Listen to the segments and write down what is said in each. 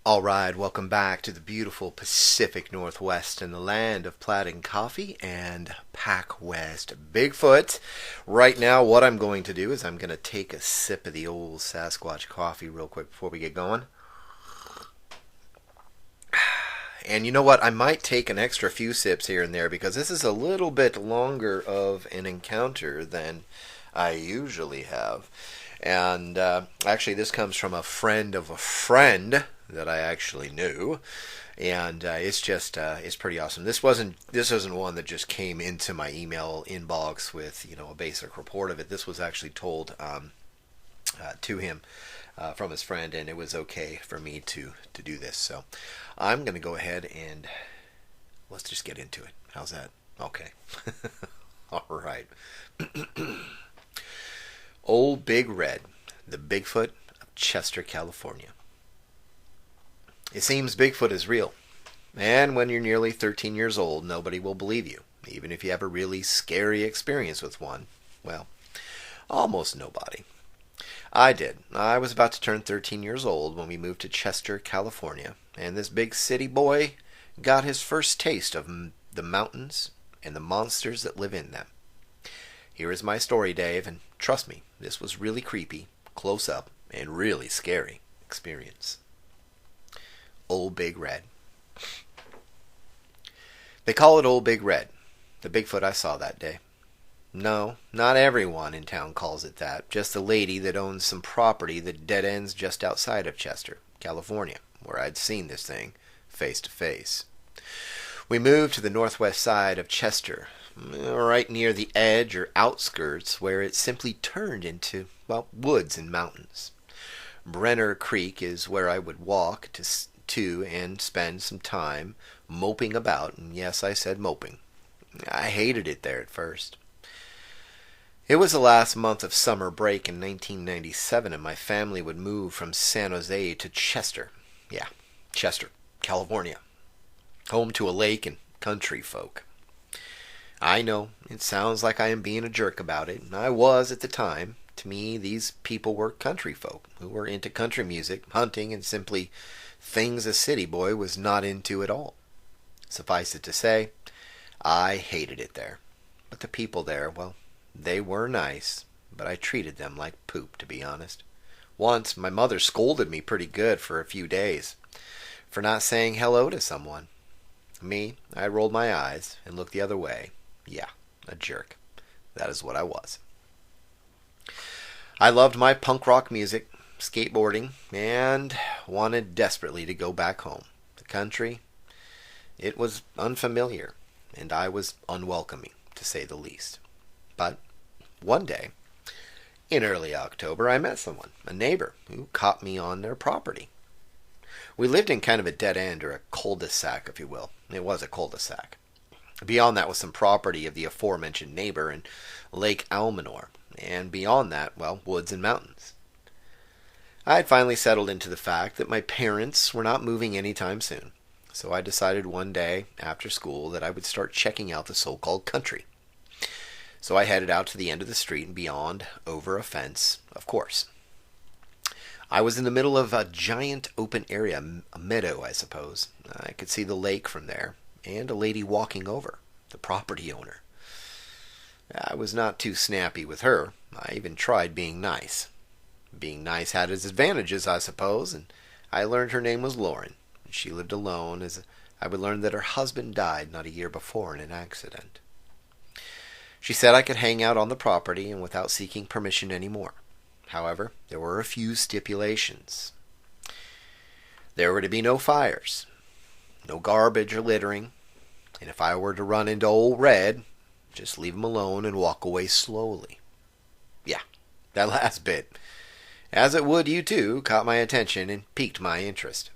All right, welcome back to the beautiful Pacific Northwest in the land of plaid and coffee and PacWest Bigfoot. Right now, what I'm going to do is I'm going to take a sip of the old Sasquatch coffee real quick before we get going. And you know what? I might take an extra few sips here and there because this is a little bit longer of an encounter than I usually have. And actually, this comes from a friend of a friend that I actually knew, and it's pretty awesome. This wasn't one that just came into my email inbox with a basic report of it. This was actually told to him from his friend, and it was okay for me to do this. So I'm going to go ahead and let's just get into it. How's that? Okay. All right. Old Big Red, the Bigfoot of Chester, California. It seems Bigfoot is real, and when you're nearly 13 years old, nobody will believe you, even if you have a really scary experience with one. Well, almost nobody. I did. I was about to turn 13 years old when we moved to Chester, California, and this big city boy got his first taste of the mountains and the monsters that live in them. Here is my story, Dave, and trust me, this was really creepy, close up, and really scary experience. Old Big Red. They call it Old Big Red, the Bigfoot I saw that day. No, not everyone in town calls it that, just the lady that owns some property that dead ends just outside of Chester, California, where I'd seen this thing face to face. We moved to the northwest side of Chester, right near the edge or outskirts where it simply turned into, woods and mountains. Brenner Creek is where I would walk to and spend some time moping about, and yes, I said moping. I hated it there at first. It was the last month of summer break in 1997, and my family would move from San Jose to Chester. Yeah, Chester, California. Home to a lake and country folk. I know, it sounds like I am being a jerk about it, and I was at the time. To me, these people were country folk who were into country music, hunting, and simply things a city boy was not into at all. Suffice it to say, I hated it there. But the people there, they were nice, but I treated them like poop, to be honest. Once, my mother scolded me pretty good for a few days for not saying hello to someone. Me, I rolled my eyes and looked the other way. Yeah, a jerk. That is what I was. I loved my punk rock music, skateboarding, and wanted desperately to go back home. The country, it was unfamiliar, and I was unwelcoming, to say the least. But one day, in early October, I met someone, a neighbor, who caught me on their property. We lived in kind of a dead end, or a cul-de-sac, if you will. It was a cul-de-sac. Beyond that was some property of the aforementioned neighbor in Lake Almanor, and beyond that, woods and mountains. I had finally settled into the fact that my parents were not moving anytime soon, so I decided one day after school that I would start checking out the so-called country. So I headed out to the end of the street and beyond, over a fence, of course. I was in the middle of a giant open area, a meadow, I suppose. I could see the lake from there, and a lady walking over, the property owner. I was not too snappy with her. I even tried being nice. Being nice had its advantages, I suppose, and I learned her name was Lauren. She lived alone, as I would learn that her husband died not a year before in an accident. She said I could hang out on the property and without seeking permission anymore. However, there were a few stipulations. There were to be no fires, no garbage or littering, and if I were to run into Old Red, just leave him alone and walk away slowly. Yeah, that last bit, as it would you too, caught my attention and piqued my interest.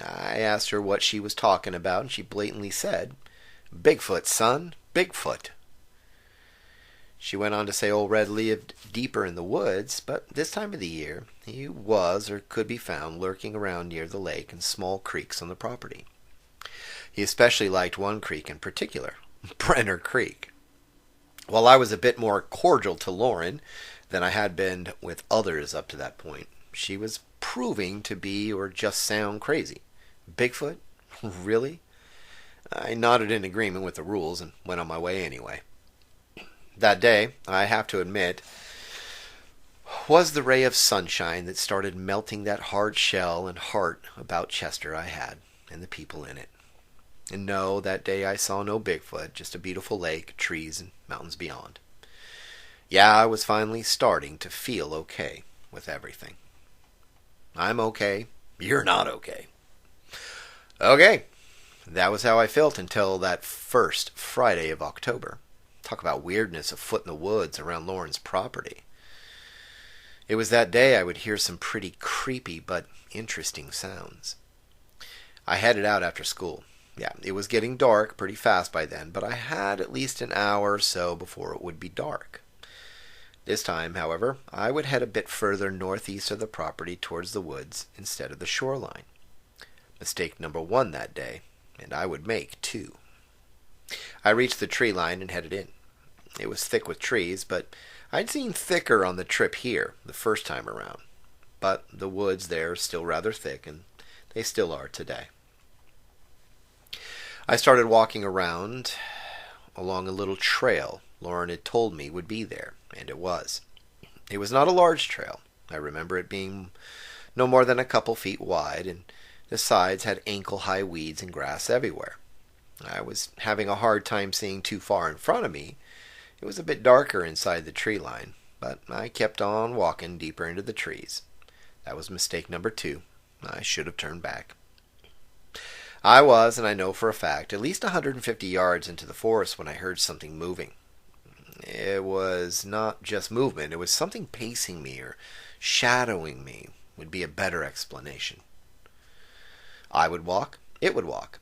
I asked her what she was talking about, and she blatantly said, "Bigfoot, son, Bigfoot." She went on to say Old Red lived deeper in the woods, but this time of the year he was or could be found lurking around near the lake and small creeks on the property. He especially liked one creek in particular, Brenner Creek. While I was a bit more cordial to Lauren than I had been with others up to that point, she was proving to be or just sound crazy. Bigfoot? Really? I nodded in agreement with the rules and went on my way anyway. That day, I have to admit, was the ray of sunshine that started melting that hard shell and heart about Chester I had and the people in it. And no, that day I saw no Bigfoot, just a beautiful lake, trees, and mountains beyond. Yeah, I was finally starting to feel okay with everything. I'm okay. You're not okay. Okay. That was how I felt until that first Friday of October. Talk about weirdness afoot in the woods around Lauren's property. It was that day I would hear some pretty creepy but interesting sounds. I headed out after school. Yeah, it was getting dark pretty fast by then, but I had at least an hour or so before it would be dark. This time, however, I would head a bit further northeast of the property towards the woods instead of the shoreline. Mistake number one that day, and I would make two. I reached the tree line and headed in. It was thick with trees, but I'd seen thicker on the trip here the first time around. But the woods there are still rather thick, and they still are today. I started walking around along a little trail Lauren had told me would be there, and it was. It was not a large trail. I remember it being no more than a couple feet wide, and the sides had ankle-high weeds and grass everywhere. I was having a hard time seeing too far in front of me. It was a bit darker inside the tree line, but I kept on walking deeper into the trees. That was mistake number two. I should have turned back. I was, and I know for a fact, at least 150 yards into the forest when I heard something moving. It was not just movement, it was something pacing me or shadowing me would be a better explanation. I would walk, it would walk.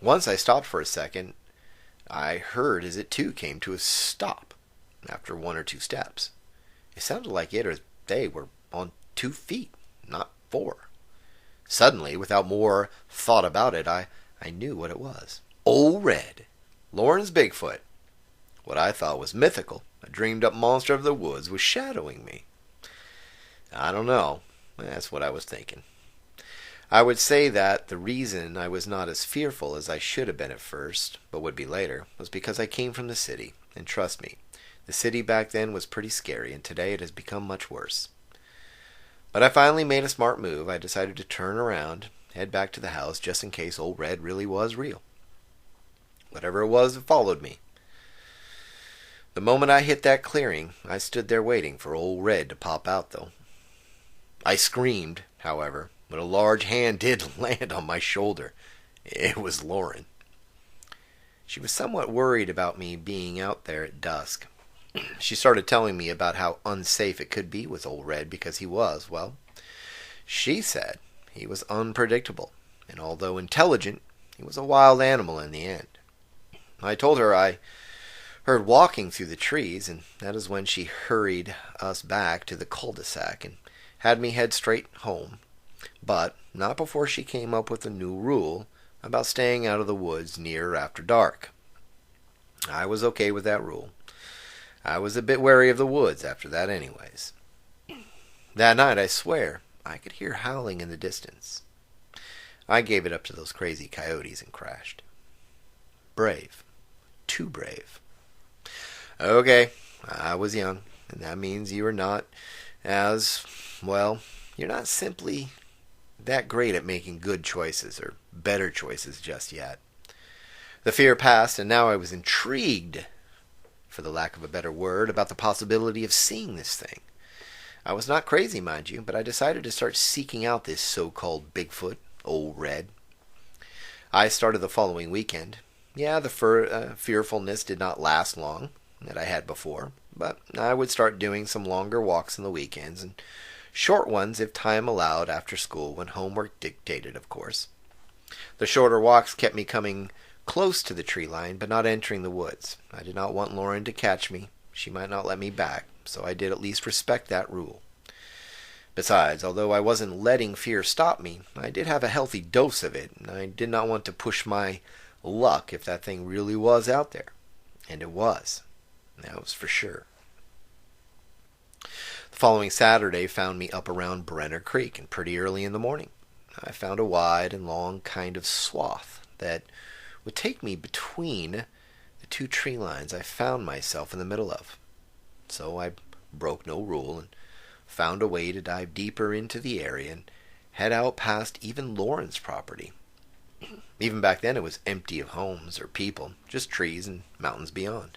Once I stopped for a second, I heard as it too came to a stop after one or two steps. It sounded like it or they were on 2 feet, not 4. Suddenly, without more thought about it, I knew what it was. Old Red, Lauren's Bigfoot. What I thought was mythical, a dreamed-up monster of the woods, was shadowing me. I don't know. That's what I was thinking. I would say that the reason I was not as fearful as I should have been at first, but would be later, was because I came from the city, and trust me, the city back then was pretty scary, and today it has become much worse. But I finally made a smart move. I decided to turn around, head back to the house, just in case Old Red really was real. Whatever it was, it followed me. The moment I hit that clearing, I stood there waiting for Old Red to pop out, though. I screamed, however, but a large hand did land on my shoulder. It was Lauren. She was somewhat worried about me being out there at dusk. She started telling me about how unsafe it could be with Old Red because he was, well, she said he was unpredictable, and although intelligent, he was a wild animal in the end. I told her I heard walking through the trees, and that is when she hurried us back to the cul-de-sac and had me head straight home, but not before she came up with a new rule about staying out of the woods near or after dark. I was okay with that rule. I was a bit wary of the woods after that anyways. That night, I swear, I could hear howling in the distance. I gave it up to those crazy coyotes and crashed. Brave. Too brave. Okay, I was young, and that means you are not as, well, you're not simply that great at making good choices or better choices just yet. The fear passed, and now I was intrigued, for the lack of a better word, about the possibility of seeing this thing. I was not crazy, mind you, but I decided to start seeking out this so-called Bigfoot, Old Red. I started the following weekend. Yeah, the fearfulness did not last long, that I had before, but I would start doing some longer walks on the weekends, and short ones if time allowed after school when homework dictated, of course. The shorter walks kept me coming close to the tree line, but not entering the woods. I did not want Lauren to catch me. She might not let me back, so I did at least respect that rule. Besides, although I wasn't letting fear stop me, I did have a healthy dose of it, and I did not want to push my luck if that thing really was out there. And it was. That was for sure. The Following Saturday found me up around Brenner Creek and pretty early in the morning. I found a wide and long kind of swath that would take me between the two tree lines I found myself in the middle of. So I broke no rule and found a way to dive deeper into the area and head out past even Lauren's property. Even back then it was empty of homes or people, just trees and mountains beyond.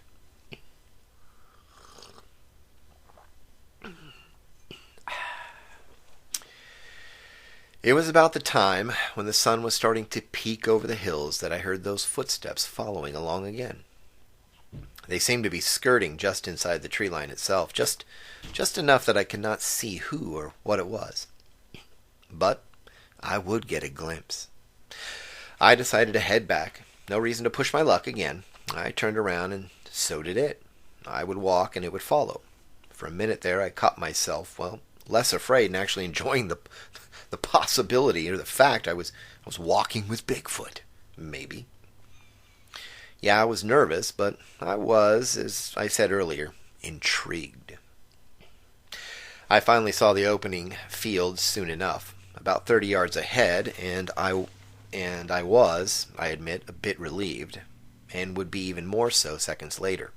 It was about the time when the sun was starting to peek over the hills that I heard those footsteps following along again. They seemed to be skirting just inside the tree line itself, just enough that I could not see who or what it was. But I would get a glimpse. I decided to head back. No reason to push my luck again. I turned around and so did it. I would walk and it would follow. For a minute there I caught myself, less afraid and actually enjoying the possibility or the fact I was walking with Bigfoot. Maybe. Yeah, I was nervous, but I was, as I said earlier, intrigued. I finally saw the opening field soon enough, about 30 yards ahead, and I was, I admit, a bit relieved, and would be even more so seconds later.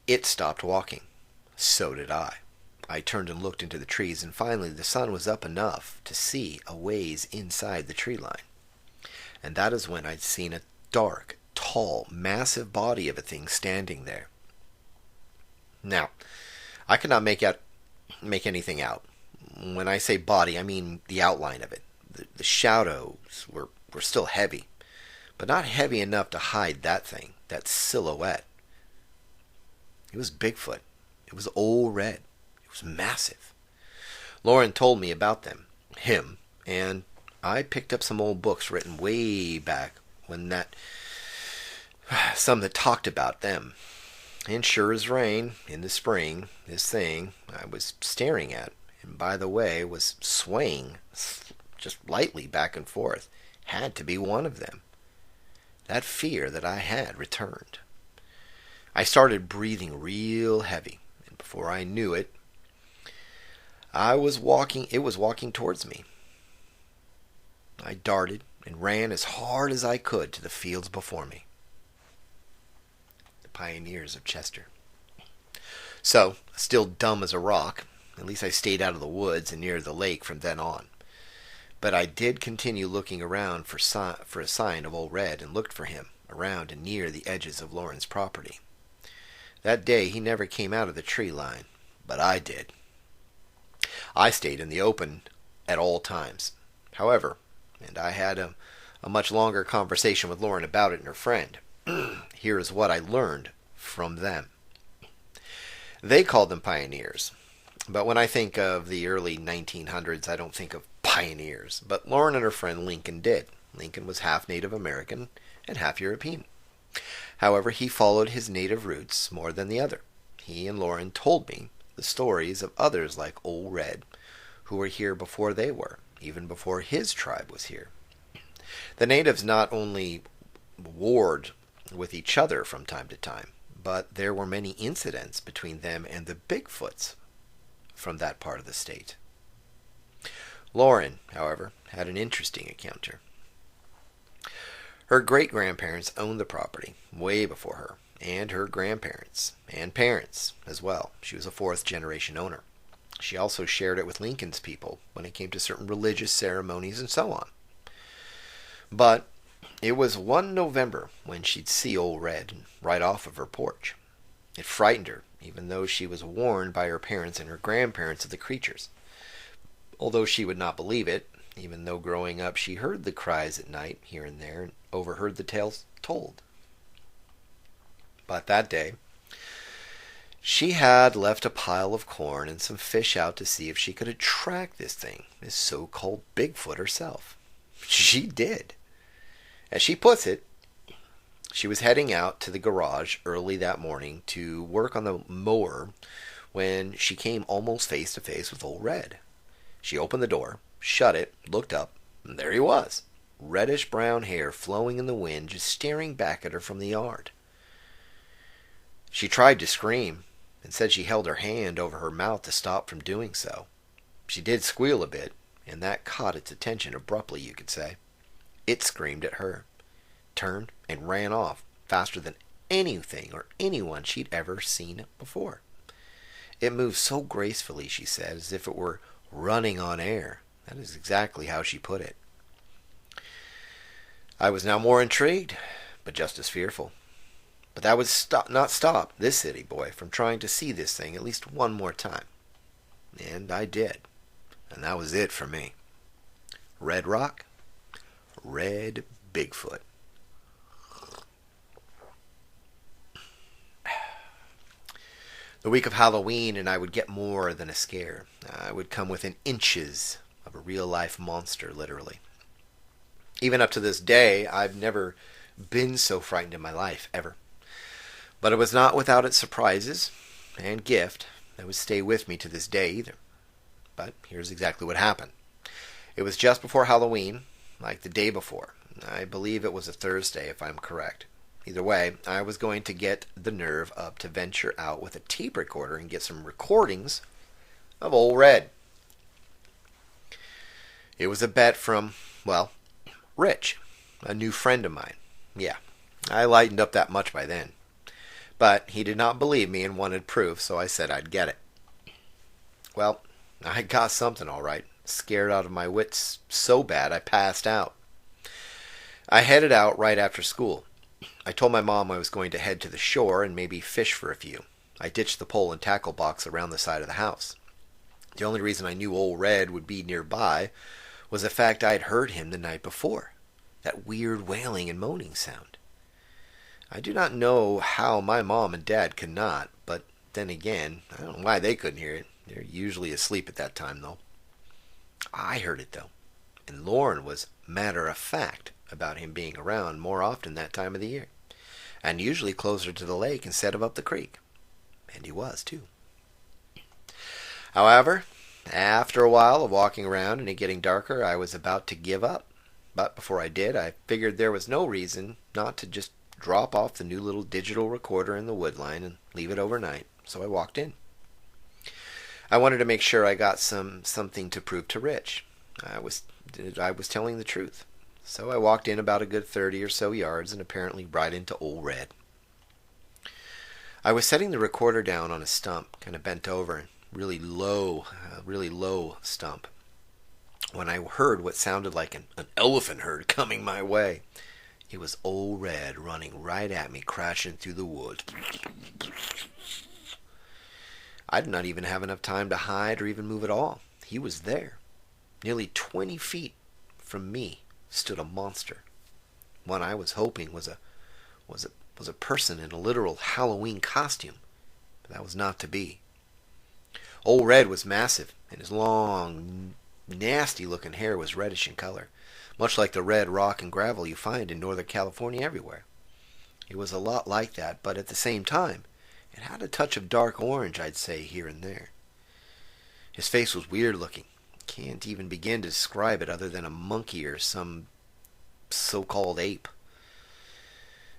It stopped walking. So did I. I turned and looked into the trees, and finally the sun was up enough to see a ways inside the tree line. And that is when I'd seen a dark, tall, massive body of a thing standing there. Now, I could not make anything out. When I say body, I mean the outline of it. The shadows were still heavy, but not heavy enough to hide that thing, that silhouette. It was Bigfoot. It was Old Red. It was massive. Lauren told me about him, and I picked up some old books written way back when some that talked about them. And sure as rain, in the spring, this thing I was staring at, and by the way, was swaying just lightly back and forth, had to be one of them. That fear that I had returned. I started breathing real heavy, and before I knew it, it was walking towards me. I darted and ran as hard as I could to the fields before me. The pioneers of Chester. So, still dumb as a rock, at least I stayed out of the woods and near the lake from then on. But I did continue looking around for a sign of Old Red, and looked for him around and near the edges of Lauren's property. That day he never came out of the tree line, but I did. I stayed in the open at all times. However, and I had a much longer conversation with Lauren about it and her friend. Here is what I learned from them. They called them pioneers. But when I think of the early 1900s, I don't think of pioneers. But Lauren and her friend Lincoln did. Lincoln was half Native American and half European. However, he followed his native roots more than the other. He and Lauren told me the stories of others like Old Red, who were here before they were, even before his tribe was here. The natives not only warred with each other from time to time, but there were many incidents between them and the Bigfoots from that part of the state. Lauren, however, had an interesting encounter. Her great-grandparents owned the property way before her, and her grandparents, and parents as well. She was a fourth-generation owner. She also shared it with Lincoln's people when it came to certain religious ceremonies and so on. But it was one November when she'd see Old Red right off of her porch. It frightened her, even though she was warned by her parents and her grandparents of the creatures. Although she would not believe it, even though growing up she heard the cries at night here and there and overheard the tales told. But that day, she had left a pile of corn and some fish out to see if she could attract this thing, this so-called Bigfoot herself. She did. As she puts it, she was heading out to the garage early that morning to work on the mower when she came almost face to face with Old Red. She opened the door, shut it, looked up, and there he was, reddish-brown hair flowing in the wind, just staring back at her from the yard. She tried to scream, and said she held her hand over her mouth to stop from doing so. She did squeal a bit, and that caught its attention abruptly, you could say. It screamed at her, turned, and ran off faster than anything or anyone she'd ever seen before. It moved so gracefully, she said, as if it were running on air. That is exactly how she put it. I was now more intrigued, but just as fearful. But that would not stop this city boy from trying to see this thing at least one more time. And I did. And that was it for me. Red Rock, Red Bigfoot. The week of Halloween, and I would get more than a scare. I would come within inches of a real-life monster, literally. Even up to this day, I've never been so frightened in my life, ever. But it was not without its surprises and gift that would stay with me to this day either. But here's exactly what happened. It was just before Halloween, like the day before. I believe it was a Thursday, if I'm correct. Either way, I was going to get the nerve up to venture out with a tape recorder and get some recordings of Old Red. It was a bet from, well, Rich, a new friend of mine. Yeah, I lightened up that much by then. But he did not believe me and wanted proof, so I said I'd get it. Well, I got something all right. Scared out of my wits so bad I passed out. I headed out right after school. I told my mom I was going to head to the shore and maybe fish for a few. I ditched the pole and tackle box around the side of the house. The only reason I knew Old Red would be nearby was the fact I'd heard him the night before. That weird wailing and moaning sound. I do not know how my mom and dad could not, but then again, I don't know why they couldn't hear it. They're usually asleep at that time, though. I heard it, though, and Lauren was matter of fact about him being around more often that time of the year, and usually closer to the lake instead of up the creek. And he was, too. However, after a while of walking around and it getting darker, I was about to give up. But before I did, I figured there was no reason not to just drop off the new little digital recorder in the woodline and leave it overnight, so I walked in. I wanted to make sure I got something to prove to Rich. I was telling the truth. So I walked in about a good 30 or so yards and apparently right into Old Red. I was setting the recorder down on a stump, kind of bent over, really low stump, when I heard what sounded like an elephant herd coming my way. It was Old Red running right at me, crashing through the woods. I did not even have enough time to hide or even move at all. He was there. Nearly 20 feet from me stood a monster. One I was hoping was a person in a literal Halloween costume, but that was not to be. Old Red was massive, and his long, nasty-looking hair was reddish in color, much like the red rock and gravel you find in Northern California everywhere. It was a lot like that, but at the same time, it had a touch of dark orange, I'd say, here and there. His face was weird-looking. Can't even begin to describe it other than a monkey or some so-called ape.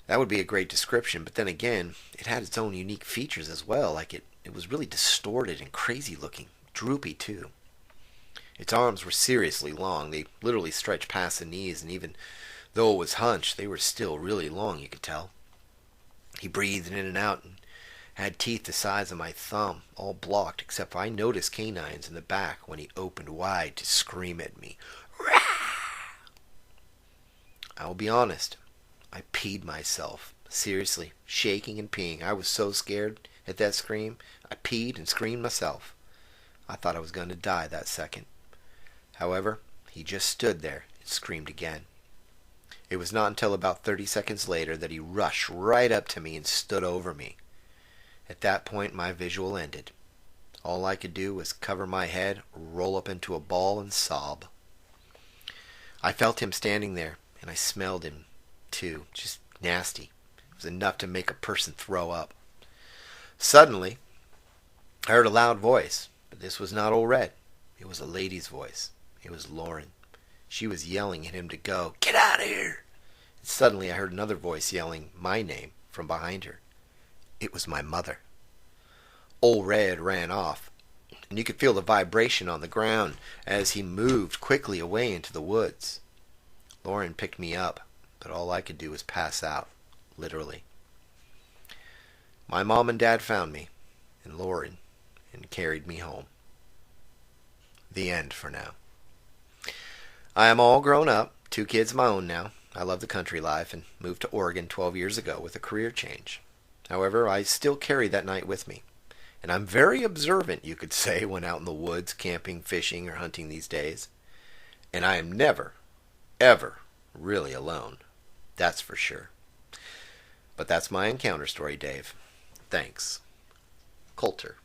That would be a great description, but then again, it had its own unique features as well, like it was really distorted and crazy-looking, droopy too. Its arms were seriously long. They literally stretched past the knees, and even though it was hunched, they were still really long, you could tell. He breathed in and out and had teeth the size of my thumb, all blocked, except for I noticed canines in the back when he opened wide to scream at me. Rah! I will be honest, I peed myself, seriously, shaking and peeing. I was so scared at that scream, I peed and screamed myself. I thought I was going to die that second. However, he just stood there and screamed again. It was not until about 30 seconds later that he rushed right up to me and stood over me. At that point, my visual ended. All I could do was cover my head, roll up into a ball, and sob. I felt him standing there, and I smelled him, too. Just nasty. It was enough to make a person throw up. Suddenly, I heard a loud voice, but this was not Old Red. It was a lady's voice. It was Lauren. She was yelling at him to go. Get out of here! And suddenly I heard another voice yelling my name from behind her. It was my mother. Old Red ran off, and you could feel the vibration on the ground as he moved quickly away into the woods. Lauren picked me up, but all I could do was pass out, literally. My mom and dad found me, and Lauren, and carried me home. The end for now. I am all grown up, 2 kids of my own now. I love the country life and moved to Oregon 12 years ago with a career change. However, I still carry that night with me. And I'm very observant, you could say, when out in the woods, camping, fishing, or hunting these days. And I am never, ever really alone. That's for sure. But that's my encounter story, Dave. Thanks. Coulter.